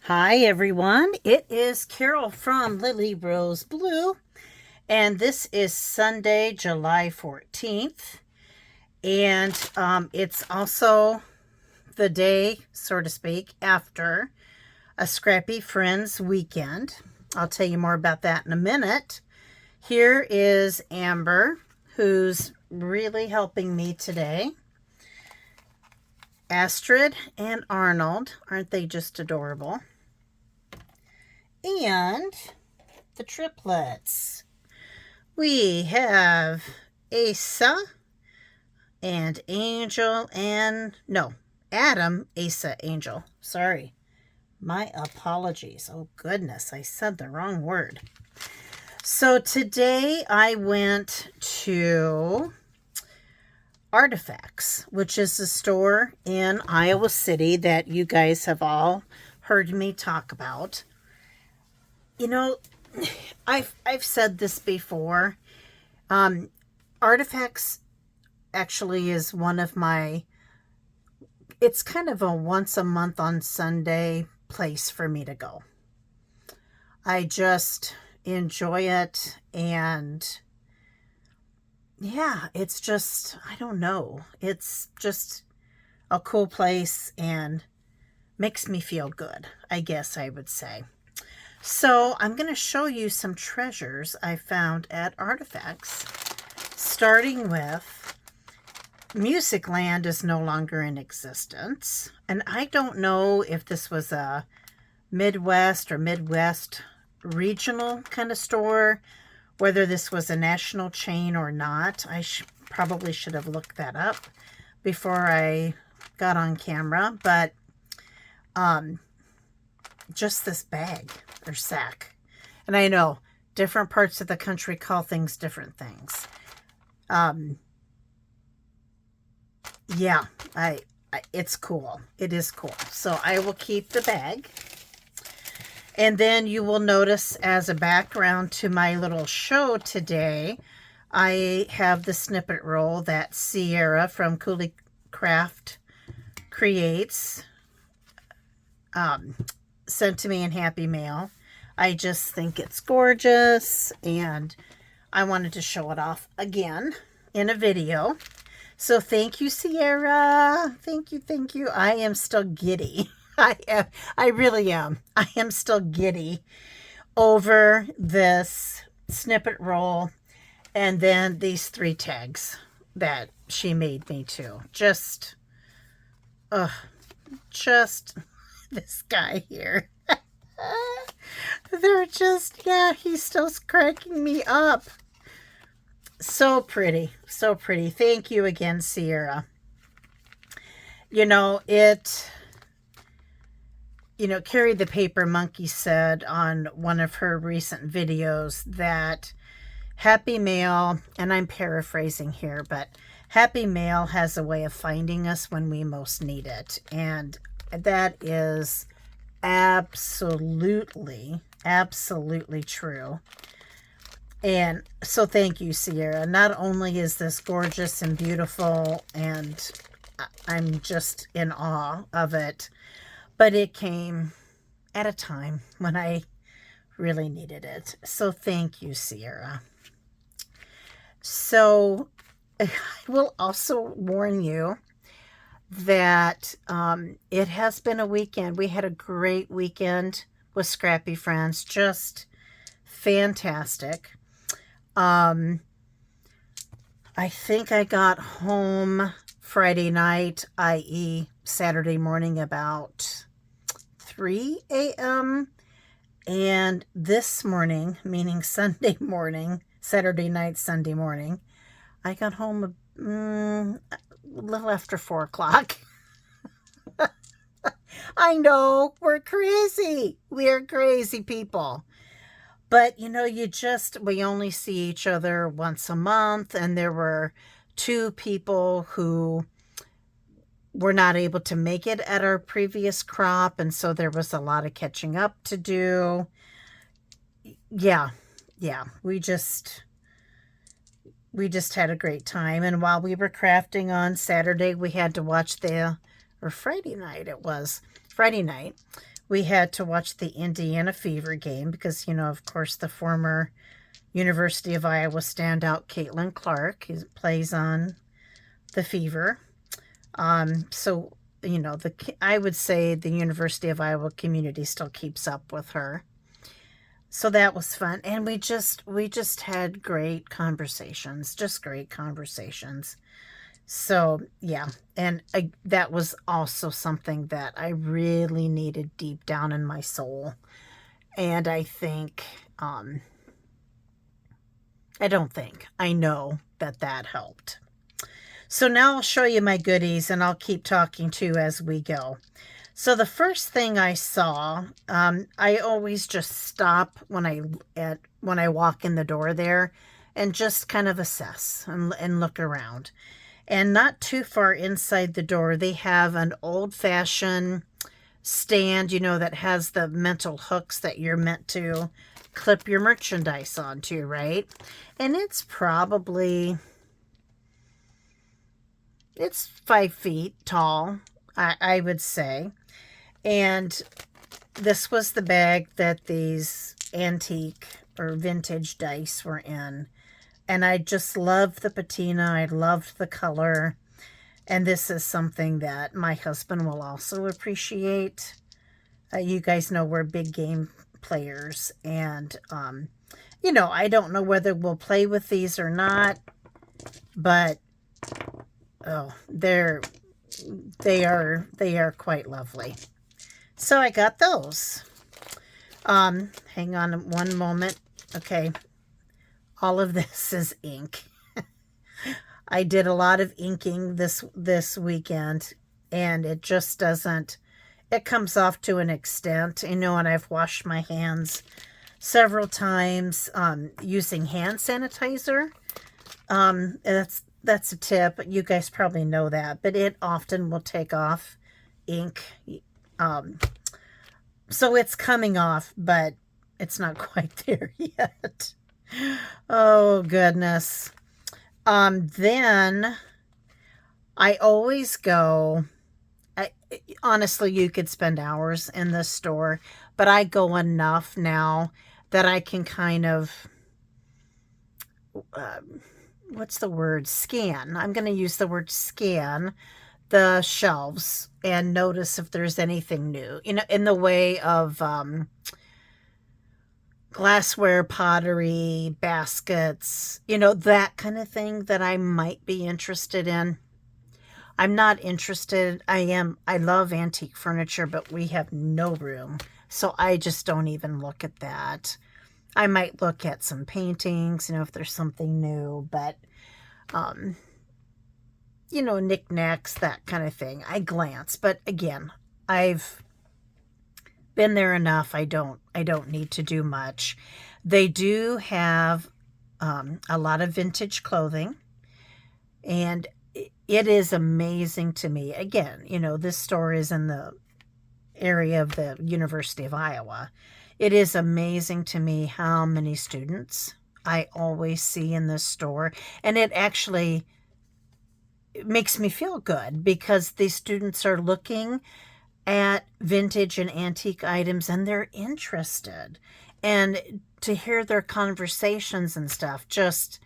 Hi everyone, it is Carol from Lily Rose Blue, and this is Sunday, July 14th, and it's also the day, so to speak, after a Scrappy Friends weekend. I'll tell you more about that in a minute. Here is Amber, who's really helping me today. Astrid and Arnold, aren't they just adorable? And the triplets. We have Asa and Angel and, no, Adam, Asa, Angel. Sorry. My apologies. Oh, goodness, I said the wrong word. So today I went to Artifacts, which is a store in Iowa City that you guys have all heard me talk about. You know, I've said this before. Artifacts actually is one of my, it's kind of a once a month on Sunday place for me to go. I just enjoy it, and yeah, it's just, I don't know. It's just a cool place and makes me feel good, I guess I would say. So I'm going to show you some treasures I found at Artifacts, starting with Musicland is no longer in existence. And I don't know if this was a Midwest or Midwest regional kind of store, whether this was a national chain or not. I probably should have looked that up before I got on camera, but just this bag or sack. And I know different parts of the country call things different things. Yeah, it's cool. It is cool. So I will keep the bag. And then you will notice, as a background to my little show today, I have the snippet roll that Sierra from Cooley Craft creates, sent to me in Happy Mail. I just think it's gorgeous, and I wanted to show it off again in a video. So thank you, Sierra. Thank you, thank you. I am still giddy. I really am. I am still giddy over this snippet roll and then these 3 tags that she made me too. Just this guy here. They're just, yeah, he's still cracking me up. So pretty, so pretty. Thank you again, Sierra. Carrie the Paper Monkey said on one of her recent videos that Happy Mail, and I'm paraphrasing here, but Happy Mail has a way of finding us when we most need it. And that is absolutely, absolutely true. And so thank you, Sierra. Not only is this gorgeous and beautiful, and I'm just in awe of it, but it came at a time when I really needed it. So thank you, Sierra. So I will also warn you that it has been a weekend. We had a great weekend with Scrappy Friends. Just fantastic. I think I got home Friday night, i.e. Saturday morning, about 3 a.m. And this morning, meaning Sunday morning, Saturday night, Sunday morning, I got home a little after 4 o'clock. I know, we're crazy. We're crazy people. But, we only see each other once a month, and there were 2 people who were not able to make it at our previous crop, and so there was a lot of catching up to do. Yeah, we just had a great time, and while we were crafting on Saturday, we had to watch Friday night, we had to watch the Indiana Fever game because, of course, the former University of Iowa standout Caitlin Clark plays on the Fever. So, I would say the University of Iowa community still keeps up with her. So that was fun. And we just had great conversations, just great conversations. So, yeah, and that was also something that I really needed deep down in my soul. And I think, I know that helped. So now I'll show you my goodies, and I'll keep talking too as we go. So the first thing I saw, I always just stop when I walk in the door there and just kind of assess and look around. And not too far inside the door, they have an old-fashioned stand, that has the metal hooks that you're meant to clip your merchandise onto, right? And it's 5 feet tall, I would say. And this was the bag that these antique or vintage dice were in. And I just loved the patina. I loved the color. And this is something that my husband will also appreciate. You guys know we're big game players. And, I don't know whether we'll play with these or not. But, they are quite lovely. So I got those. Hang on one moment. Okay. All of this is ink. I did a lot of inking this weekend, and it just doesn't, it comes off to an extent, and I've washed my hands several times using hand sanitizer. That's a tip. You guys probably know that, but it often will take off ink. So it's coming off, but it's not quite there yet. Oh, goodness. Then I always go, honestly, you could spend hours in this store, but I go enough now that I can kind of, what's the word? Scan. I'm going to use the word scan the shelves and notice if there's anything new, in the way of, glassware, pottery, baskets, that kind of thing that I might be interested in. I'm not interested. I love antique furniture, but we have no room. So I just don't even look at that. I might look at some paintings, if there's something new, but, knickknacks, that kind of thing. I glance, but again, I've been there enough. I don't need to do much. They do have a lot of vintage clothing, and it is amazing to me. Again, this store is in the area of the University of Iowa. It is amazing to me how many students I always see in this store, and it actually makes me feel good because these students are looking at vintage and antique items and they're interested, and to hear their conversations and stuff, just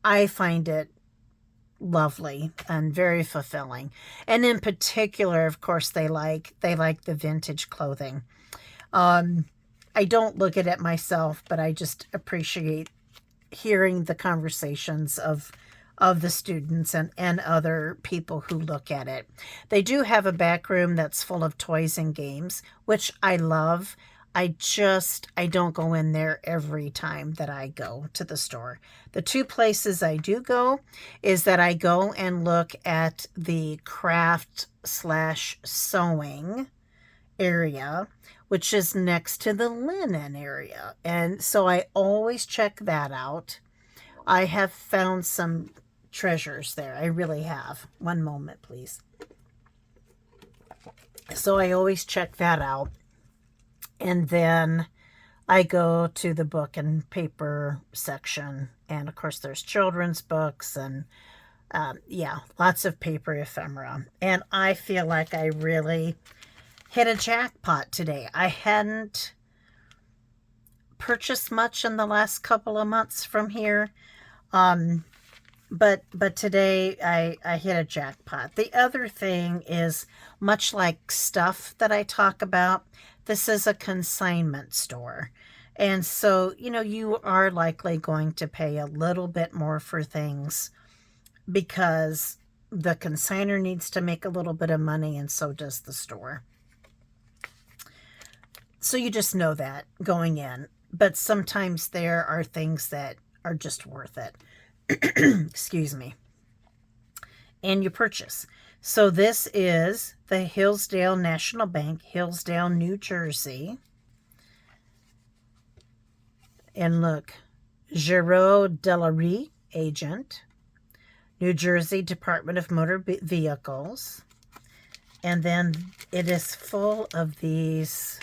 I find it lovely and very fulfilling. And in particular, of course, they like the vintage clothing. I don't look at it myself, but I just appreciate hearing the conversations of the students and other people who look at it. They do have a back room that's full of toys and games, which I love. I don't go in there every time that I go to the store. The two places I do go is that I go and look at the craft/sewing area, which is next to the linen area. And so I always check that out. I have found some treasures there. I really have. One moment, please. So I always check that out. And then I go to the book and paper section. And of course, there's children's books and, lots of paper ephemera. And I feel like I really hit a jackpot today. I hadn't purchased much in the last couple of months from here. But today I hit a jackpot. The other thing is, much like stuff that I talk about, this is a consignment store. And so, you are likely going to pay a little bit more for things because the consignor needs to make a little bit of money, and so does the store. So you just know that going in. But sometimes there are things that are just worth it. Excuse me. And you purchase. So this is the Hillsdale National Bank, Hillsdale, New Jersey. And look, Giraud Delarie, agent, New Jersey Department of Motor Vehicles. And then it is full of these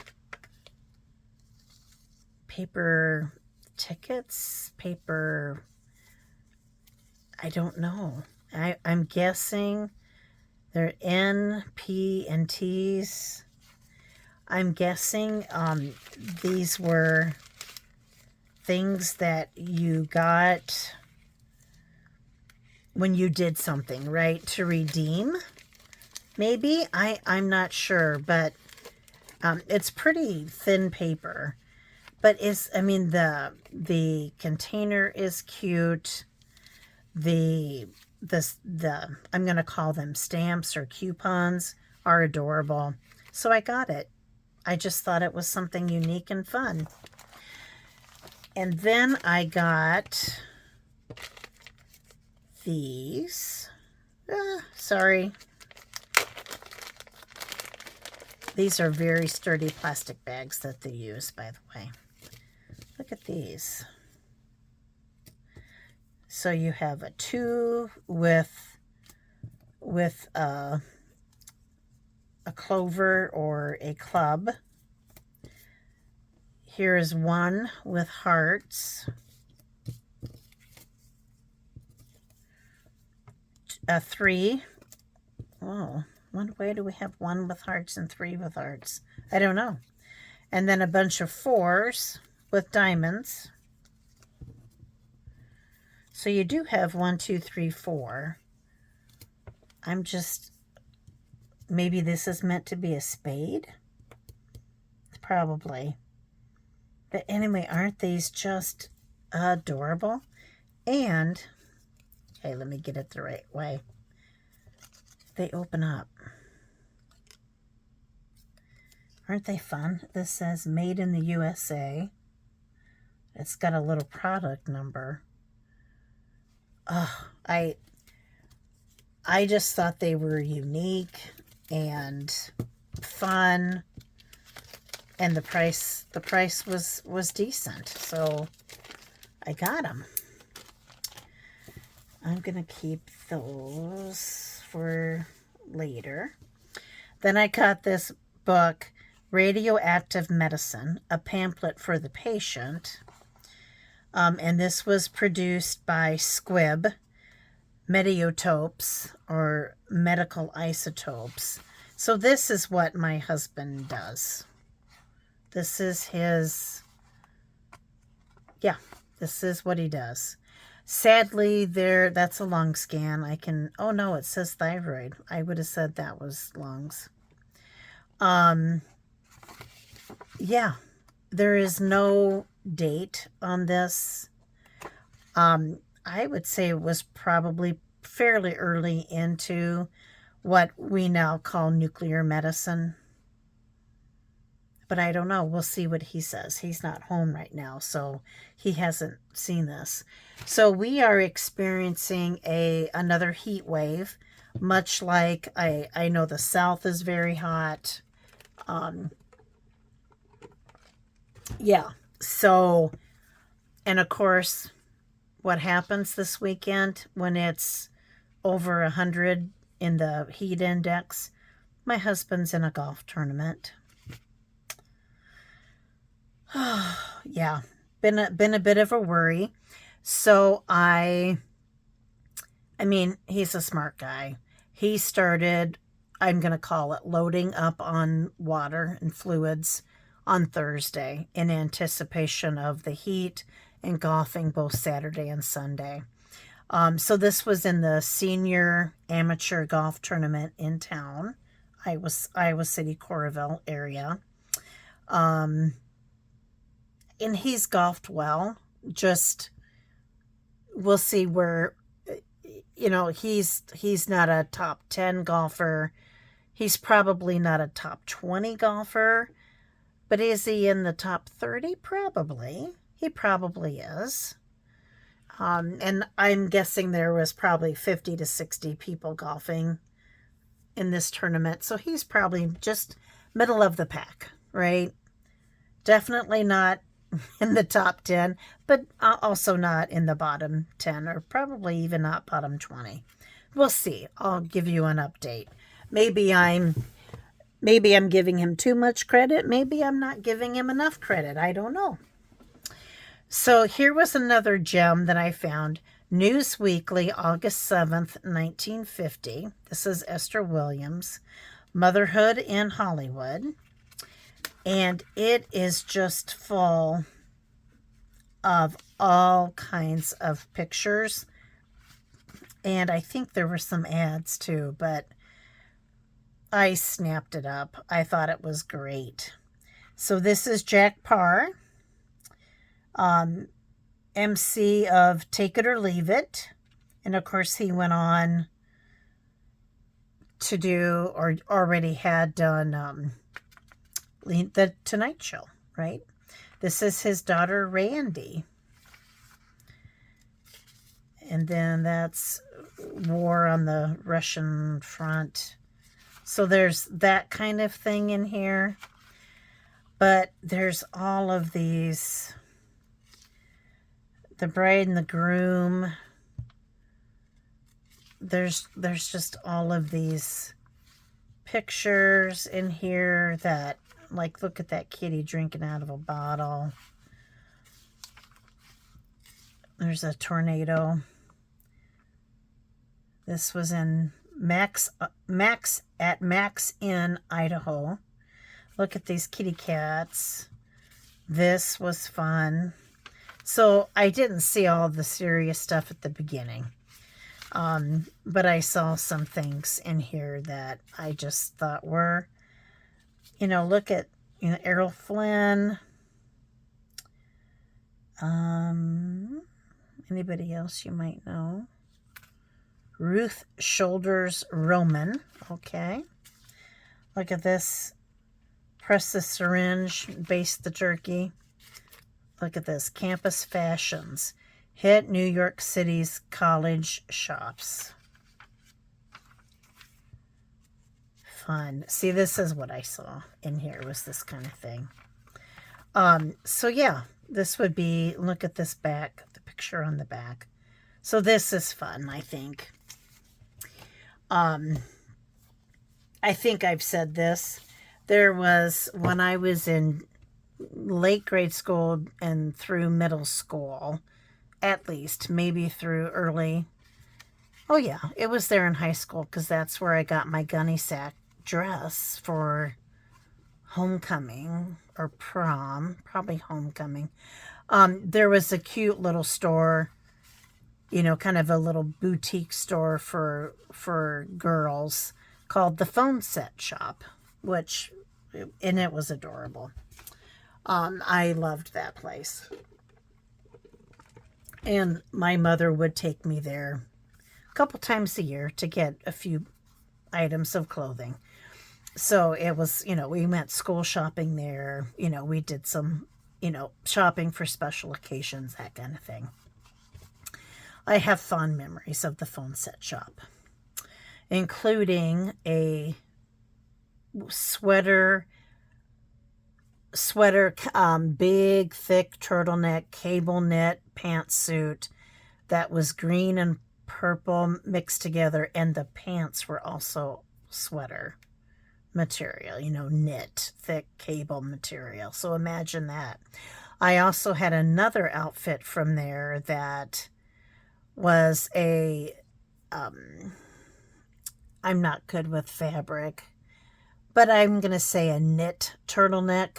paper tickets, I don't know. I'm guessing they're N, P, and T's. I'm guessing these were things that you got when you did something, right? To redeem, maybe? I'm not sure, but it's pretty thin paper. But the container is cute. The I'm going to call them stamps or coupons are adorable. So I got it. I just thought it was something unique and fun. And then I got these. Sorry. These are very sturdy plastic bags that they use, by the way. Look at these. So you have a 2 with a clover or a club. Here is 1 with hearts. A 3. Oh, why do we have 1 with hearts and 3 with hearts? I don't know. And then a bunch of 4s with diamonds. So you do have 1, 2, 3, 4. Maybe this is meant to be a spade? Probably. But anyway, aren't these just adorable? And, okay, let me get it the right way. They open up. Aren't they fun? This says made in the USA. It's got a little product number. Oh, I just thought they were unique and fun, and the price was decent, so I got them. I'm gonna keep those for later. Then I got this book, Radioactive Medicine, a pamphlet for the patient. And this was produced by Squibb, Mediotopes, or Medical Isotopes. So this is what my husband does. This is his, this is what he does. Sadly, that's a lung scan. Oh no, it says thyroid. I would have said that was lungs. There is no date on this. I would say it was probably fairly early into what we now call nuclear medicine. But I don't know. We'll see what he says. He's not home right now, so he hasn't seen this. So we are experiencing another heat wave, much like I know the South is very hot. So, and of course, what happens this weekend when it's over 100 in the heat index? My husband's in a golf tournament. Been a bit of a worry. So I mean, he's a smart guy. He started I'm going to call it loading up on water and fluids on Thursday in anticipation of the heat and golfing both Saturday and Sunday. So this was in the senior amateur golf tournament in town, Iowa City, Coralville area. And he's golfed well. Just we'll see where, he's not a top 10 golfer. He's probably not a top 20 golfer, but is he in the top 30? Probably. He probably is. And I'm guessing there was probably 50 to 60 people golfing in this tournament. So he's probably just middle of the pack, right? Definitely not in the top 10, but also not in the bottom 10, or probably even not bottom 20. We'll see. I'll give you an update. Maybe I'm giving him too much credit. Maybe I'm not giving him enough credit. I don't know. So here was another gem that I found. News Weekly, August 7th, 1950. This is Esther Williams, Motherhood in Hollywood. And it is just full of all kinds of pictures. And I think there were some ads too, but I snapped it up. I thought it was great. So this is Jack Parr, MC of Take It or Leave It. And of course he went on to do, or already had done, The Tonight Show, right? This is his daughter, Randy. And then that's war on the Russian front. So there's that kind of thing in here. But there's all of these, the bride and the groom. There's just all of these pictures in here that, like, look at that kitty drinking out of a bottle. There's a tornado. This was in Max Inn, Idaho. Look at these kitty cats. This was fun. So I didn't see all the serious stuff at the beginning. But I saw some things in here that I just thought were, look at, Errol Flynn. Anybody else you might know? Ruth Shoulders Roman. Okay. Look at this. Press the syringe, baste the turkey. Look at this. Campus Fashions. Hit New York City's college shops. Fun. See, this is what I saw in here, was this kind of thing. So yeah, this would be, look at this back, the picture on the back. So this is fun, I think. I think I've said this. There was, when I was in late grade school and through middle school, at least, maybe through early. Oh yeah, it was there in high school, because that's where I got my gunny sack dress for homecoming or prom, probably homecoming. There was a cute little store, kind of a little boutique store for girls called the Phone Set Shop, and it was adorable. I loved that place. And my mother would take me there a couple times a year to get a few items of clothing. So it was, we went school shopping there. We did some, shopping for special occasions, that kind of thing. I have fond memories of the Phone Set Shop, including a sweater, big, thick turtleneck, cable knit pantsuit that was green and purple mixed together, and the pants were also sweater material, knit, thick cable material. So imagine that. I also had another outfit from there that was a I'm not good with fabric, but I'm going to say a knit turtleneck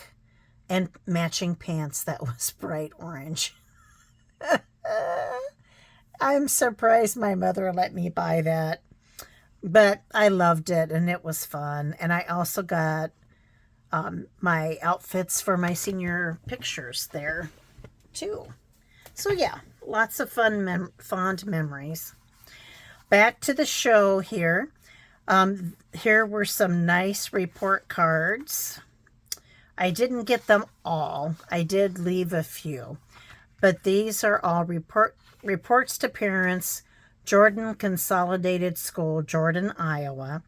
and matching pants that was bright orange. I'm surprised my mother let me buy that, but I loved it and it was fun. And I also got my outfits for my senior pictures there too. So yeah, lots of fond memories. Back to the show here. Here were some nice report cards. I didn't get them all. I did leave a few. But these are all reports to parents, Jordan Consolidated School, Jordan, Iowa.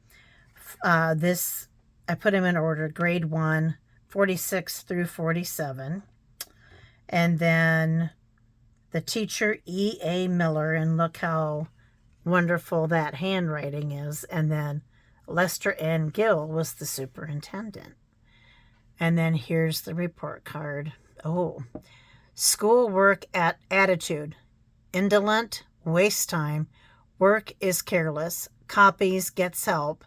This, I put them in order, grade 1, 46 through 47. And then the teacher, E.A. Miller, and look how wonderful that handwriting is. And then Lester N. Gill was the superintendent. And then here's the report card. Oh, schoolwork attitude. Indolent, waste time, work is careless, copies, gets help,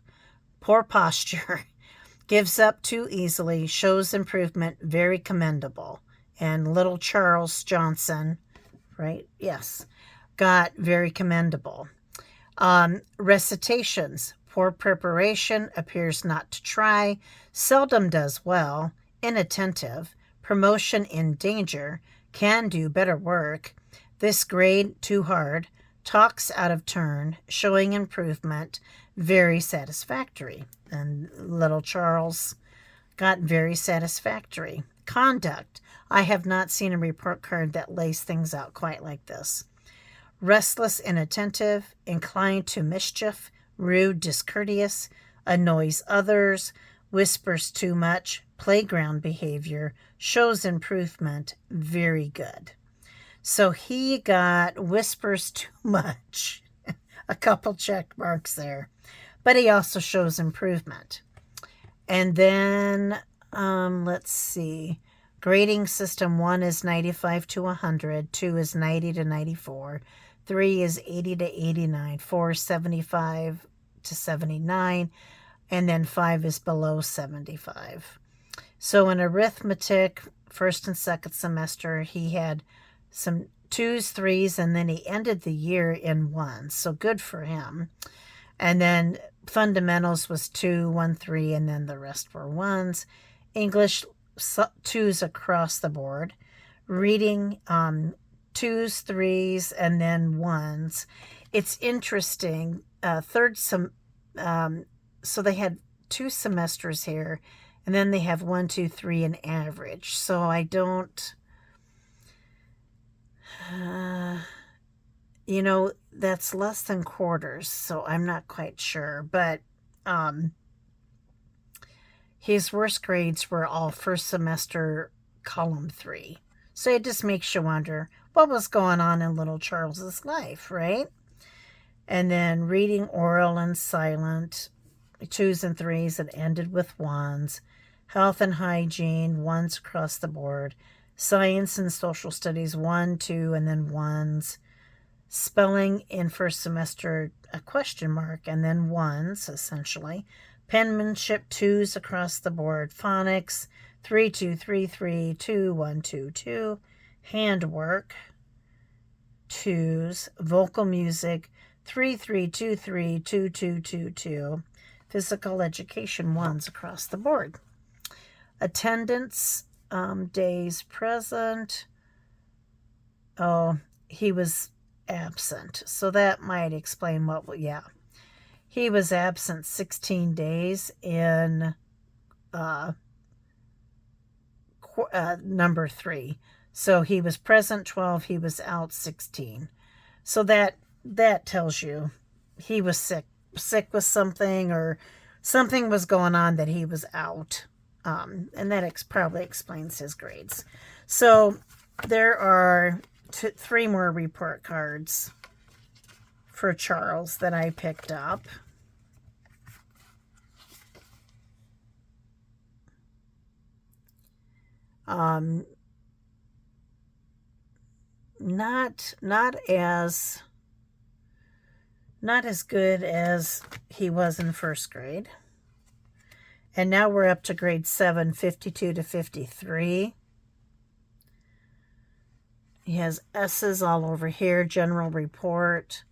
poor posture, gives up too easily, shows improvement, very commendable. And little Charles Johnson, right? Yes, got very commendable. Recitations, poor preparation, appears not to try, seldom does well, inattentive, promotion in danger, can do better work, this grade too hard, talks out of turn, showing improvement, very satisfactory. And little Charles got very satisfactory. Conduct, I have not seen a report card that lays things out quite like this. Restless, inattentive, inclined to mischief, rude, discourteous, annoys others, whispers too much, playground behavior, shows improvement, very good. So he got whispers too much, a couple check marks there, but he also shows improvement. And then, let's see, grading system 1 is 95 to 100, 2 is 90 to 94, 3 is 80 to 89, 4 is 75 to 79, and then 5 is below 75. So in arithmetic, first and second semester, he had some 2s, 3s, and then he ended the year in 1s. So good for him. And then fundamentals was 2, 1, 3, and then the rest were 1s. English, 2s across the board. Reading, 2s, 3s, and then 1s. It's interesting. So they had 2 semesters here, and then they have 1, 2, 3 an average. So I don't, that's less than quarters, so I'm not quite sure. But his worst grades were all first semester column 3. So it just makes you wonder what was going on in little Charles's life, right? And then reading, oral, and silent, 2s and 3s, and ended with 1s. Health and hygiene, 1s across the board. Science and social studies, 1, 2, and then 1s. Spelling in first semester, a question mark, and then 1s, essentially. Penmanship, 2s across the board. Phonics, 3, 2, 3, 3, 2, 1, 2, 2. Handwork, 2s. Vocal music, 3, 3, 2, 3, 2, 2, 2, 2. Physical education, 1s across the board. Attendance, days present. Oh, he was absent. So that might explain yeah. He was absent 16 days in number 3. So he was present 12, he was out 16. So that tells you he was sick with something, or something was going on that he was out. And that probably explains his grades. So there are 3 more report cards for Charles that I picked up. Not Not as good as he was in first grade. And now we're up to grade 7, 52 to 53. He has S's all over here. General report.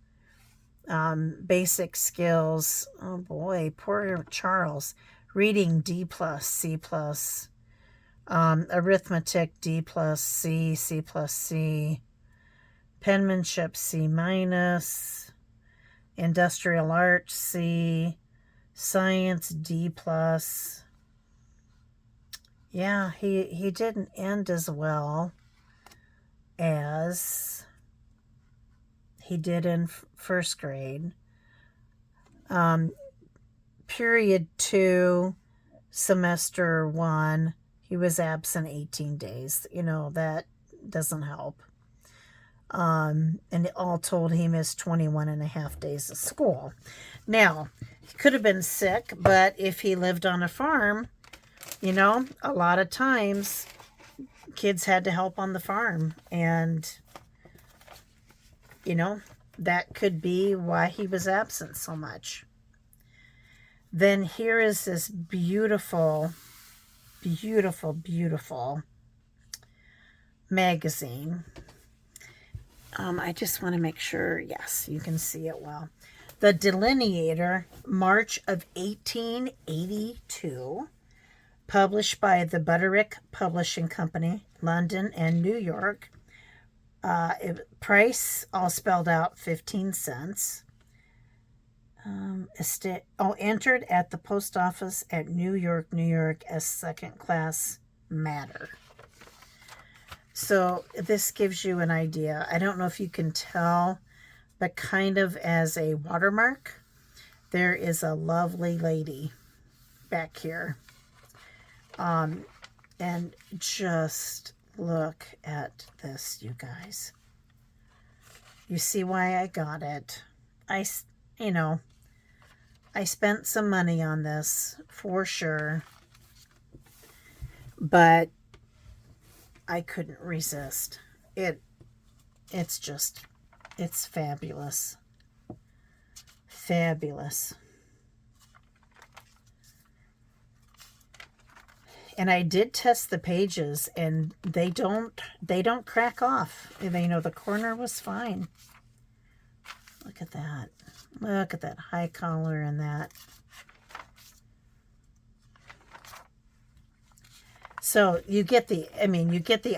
Basic skills. Oh boy, poor Charles. Reading D+, C+. Arithmetic D+, C, C+C. Penmanship C-. Industrial art C. Science D+. Yeah, he didn't end as well as he did in first grade. Period 2, semester 1, he was absent 18 days. You know, that doesn't help. And all told, he missed 21 and a half days of school. Now, he could have been sick, but if he lived on a farm, you know, a lot of times kids had to help on the farm. And, you know, that could be why he was absent so much. Then here is this beautiful, beautiful, beautiful magazine. I just want to make sure, yes, you can see it well. The Delineator, March of 1882, published by the Butterick Publishing Company, London and New York. Price, all spelled out, 15 cents. Entered at the post office at New York, New York as second-class matter. So this gives you an idea. I don't know if you can tell, but kind of as a watermark, there is a lovely lady back here. And just look at this, you guys. You see why I got it. I spent some money on this for sure, but I couldn't resist. It's fabulous. Fabulous. And I did test the pages, and they don't crack off. You know, the corner was fine. Look at that. Look at that high collar and that. So you get the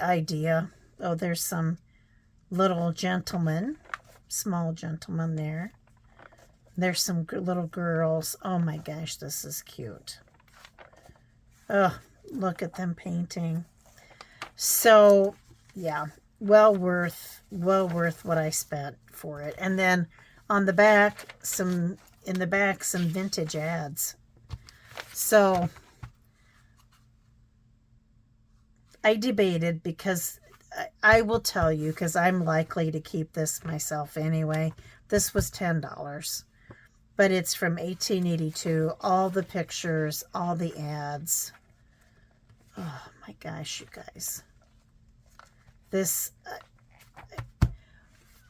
idea. Oh, there's some little gentlemen, small gentlemen there. There's some little girls. Oh my gosh, this is cute. Oh, look at them painting. So, yeah, well worth what I spent for it. And then on the back, some vintage ads. So I debated, because I will tell you, because I'm likely to keep this myself anyway. This was $10, but it's from 1882. All the pictures, all the ads. Oh my gosh, you guys. This,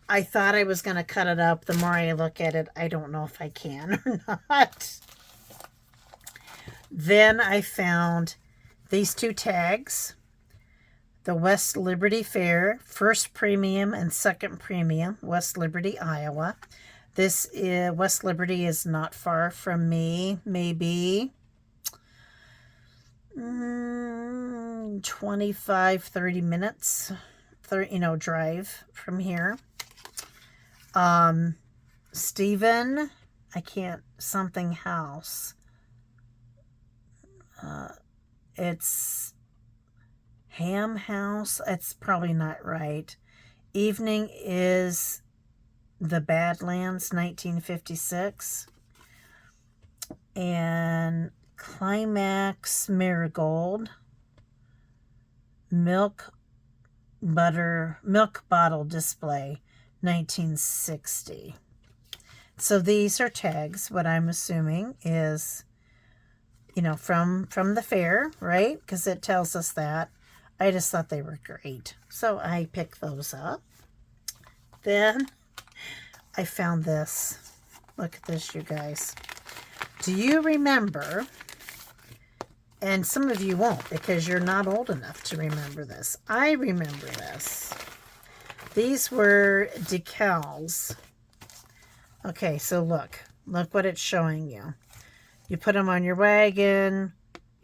I thought I was going to cut it up. The more I look at it, I don't know if I can or not. Then I found these two tags. The West Liberty Fair, first premium and second premium, West Liberty, Iowa. West Liberty is not far from me, maybe 25, 30 minutes, drive from here. Stephen, something house. It's Ham House. It's probably not right. Evening is the Badlands, 1956. And Climax Marigold. Milk bottle display, 1960. So these are tags. What I'm assuming is, from the fair, right? Because it tells us that. I just thought they were great. So I picked those up. Then I found this. Look at this, you guys. Do you remember, and some of you won't because you're not old enough to remember this. I remember this. These were decals. Okay, so look what it's showing you. You put them on your wagon,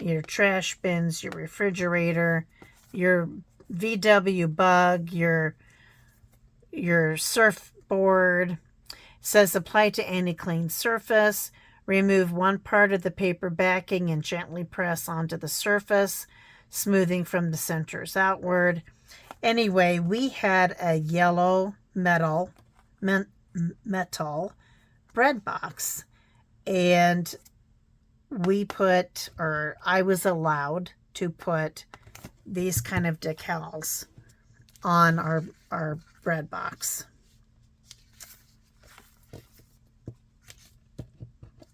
your trash bins, your refrigerator, your VW Bug, your surfboard. It says apply to any clean surface. Remove one part of the paper backing and gently press onto the surface, smoothing from the centers outward. Anyway, we had a yellow metal bread box, and we put, or I was allowed to put these kind of decals on our bread box.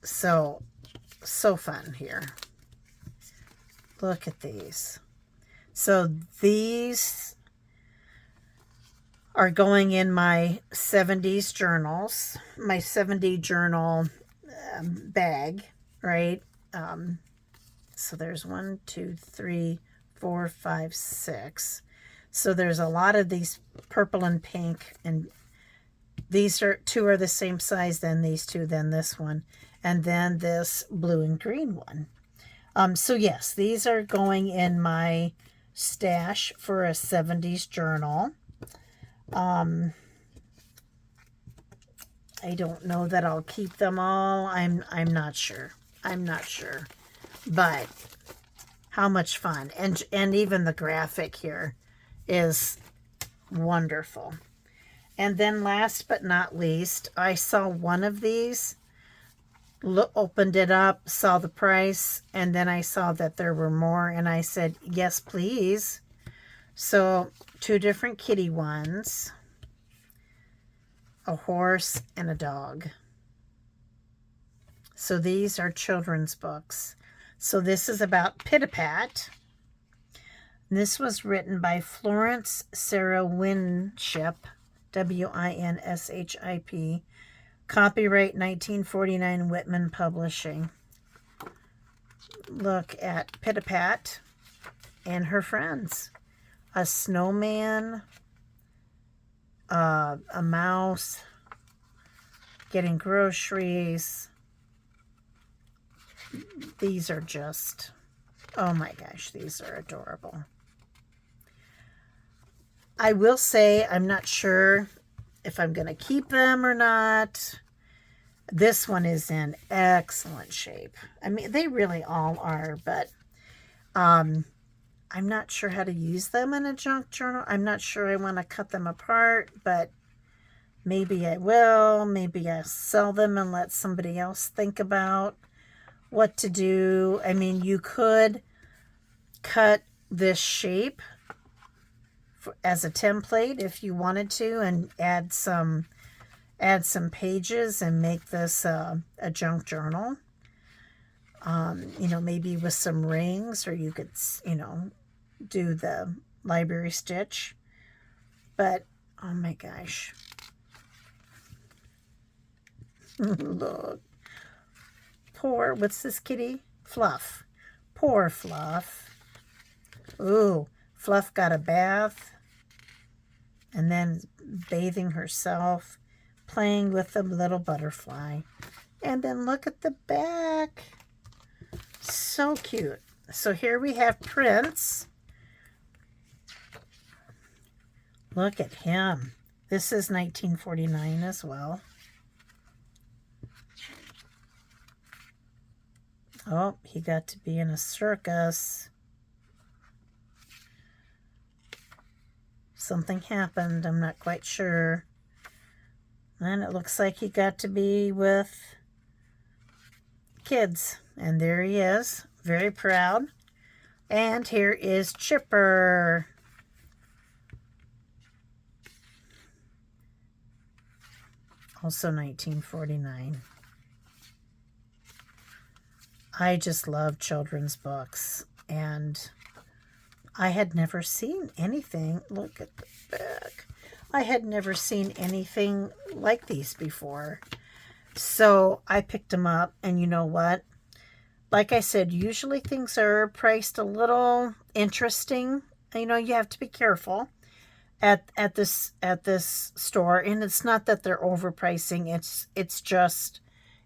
So fun here. Look at these. So these are going in my 70s journals, my 70 journal bag, right? So there's 1, 2, 3, 4, 5, 6. So there's a lot of these purple and pink, and these two are the same size, then these two, then this one, and then this blue and green one. So yes, these are going in my stash for a 70s journal. I don't know that I'll keep them all. I'm not sure. But how much fun. And even the graphic here is wonderful. And then last but not least, I saw one of these, opened it up, saw the price, and then I saw that there were more, and I said, yes, please. So 2 different kitty ones, a horse and a dog. So these are children's books. So this is about Pit-a-Pat. This was written by Florence Sarah Winship, Winship. Copyright 1949 Whitman Publishing. Look at Pit-a-Pat and her friends. A snowman, a mouse, getting groceries. These are just, oh my gosh, these are adorable. I will say I'm not sure if I'm going to keep them or not. This one is in excellent shape. I mean, they really all are, but I'm not sure how to use them in a junk journal. I'm not sure I want to cut them apart, but maybe I will. Maybe I'll sell them and let somebody else think about what to do. I mean, you could cut this shape as a template if you wanted to, and add some pages and make this a junk journal. You know, maybe with some rings, or you could, you know, do the library stitch. But oh my gosh. Look. Poor, what's this kitty? Fluff. Poor Fluff. Ooh, Fluff got a bath and then bathing herself, playing with the little butterfly. And then look at the back. So cute. So here we have Prince. Look at him. This is 1949 as well. Oh, he got to be in a circus. Something happened, I'm not quite sure. And it looks like he got to be with kids. And there he is, very proud. And here is Chipper. Also 1949. I just love children's books, and I had never seen anything. Look at the back. I had never seen anything like these before. So I picked them up, and you know what? Like I said, usually things are priced a little interesting. You know, you have to be careful at this store, and it's not that they're overpricing. It's just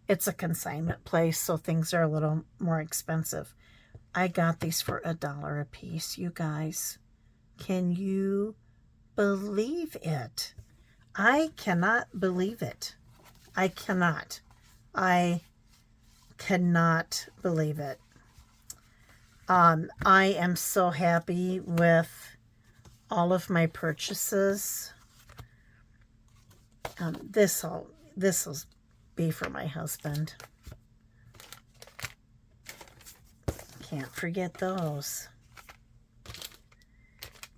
it's a consignment place, so things are a little more expensive. I got these for $1 a piece, you guys. Can you believe it? I cannot believe it. I cannot. I cannot believe it. I am so happy with all of my purchases. This'll be for my husband. Can't forget those.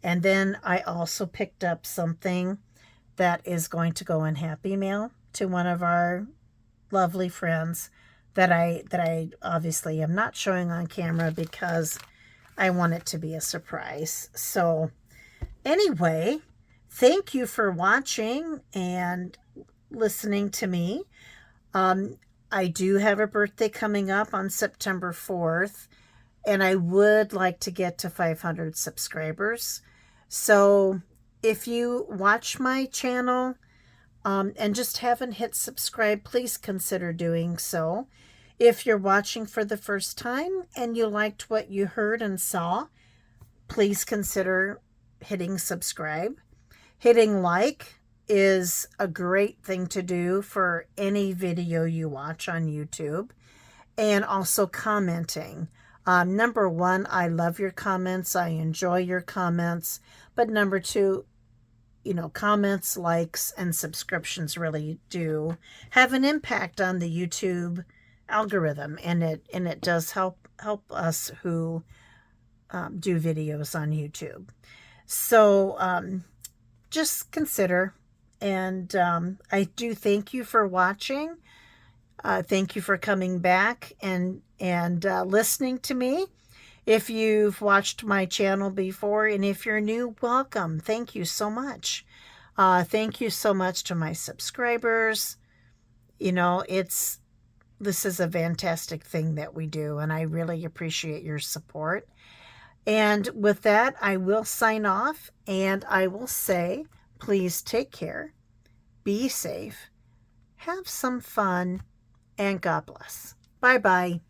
And then I also picked up something that is going to go in Happy Mail to one of our lovely friends that I obviously am not showing on camera because I want it to be a surprise. So anyway, thank you for watching and listening to me. I do have a birthday coming up on September 4th, and I would like to get to 500 subscribers. So if you watch my channel and just haven't hit subscribe, please consider doing so. If you're watching for the first time and you liked what you heard and saw, please consider hitting subscribe. Hitting like is a great thing to do for any video you watch on YouTube. And also commenting. Number one, I love your comments. I enjoy your comments. But number two, you know, comments, likes, and subscriptions really do have an impact on the YouTube algorithm, and it does help us who do videos on YouTube. So just consider, and I do thank you for watching. Thank you for coming back and listening to me. If you've watched my channel before, and if you're new, welcome. Thank you so much. Thank you so much to my subscribers. You know, this is a fantastic thing that we do, and I really appreciate your support. And with that, I will sign off, and I will say, please take care, be safe, have some fun, and God bless. Bye-bye.